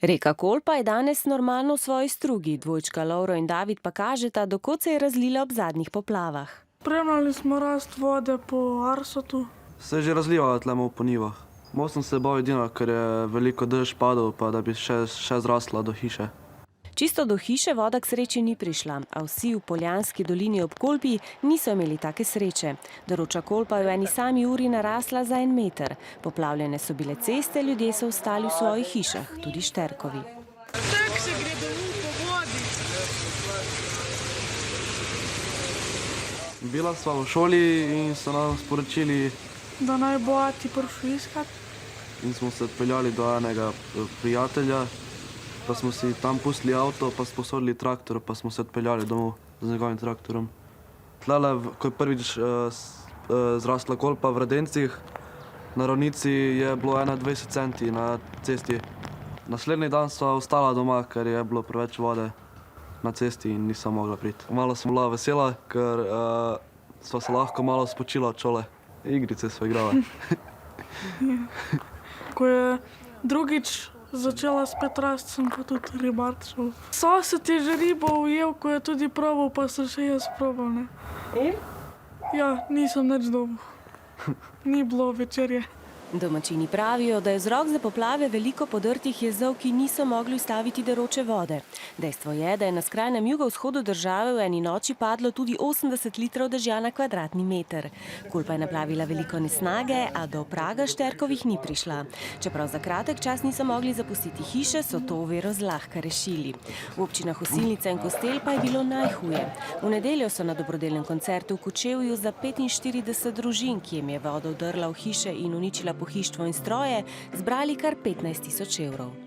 Reka Kolpa je danes normalno v svoji strugi, dvojčka Lovro in David pa kažeta, do kod se je razlila ob zadnjih poplavah. Spremljali smo rast vode po Arsotu. Se je že razlivalo tlemo po njivah. Most sem se bal edino, ker je veliko dež padal, pa da bi še zrasla do hiše. Čisto do hiše voda k sreči ni prišla, a vsi v Poljanski dolini ob Kolpi niso imeli take sreče. Deroča Kolpa je v eni sami uri narasla za 1 meter. Poplavljene so bile ceste, ljudje so ostali v svojih hišah, tudi Šterkovi. Tek se gre domov po vodi. Bila sva v šoli in so nam sporočili, Da naj bo ati prišel iskat. in smo se odpeljali do enega prijatelja, pa smo si tam pustili avto, pa sposodili traktor, pa smo se odpeljali domov z njegovim traktorom. Tlele, ko je prvič zrasla Kolpa v Radencih, na ravnici je bilo 21 centi na cesti. Naslednji dan sva ostala doma, ker je bilo preveč vode na cesti in nisem mogla priti. Malo sem bila vesela, ker sva se lahko malo spočila od šole. Igrice sva igrala. Ko je drugič začela spet rast, sem pa tudi ribarčil. Sosed je že ribo ujel, ko je tudi probal, pa sem še jaz probal, ne. In? Ja, nisem nič dobil. Ni bilo večerje. Domačini pravijo, da je vzrok za poplave veliko podrtih jezov, ki niso mogli ustaviti deroče vode. Dejstvo je, da je na skrajnem jugovzhodu države v eni noči padlo tudi 80 litrov dežja na kvadratni meter. Kolpa je naplavila veliko nesnage, a do praga Šterkovih ni prišla. Čeprav za kratek čas niso mogli zapustiti hiše, so to oviro zlahka rešili. V občinah Osilnica in Kostel pa je bilo najhuje. V nedeljo so na dobrodelnem koncertu v Kočevju za 45 družin, ki jim je voda vdrla v hiše in uničila pohištvo in stroje, zbrali kar 15 000 evrov.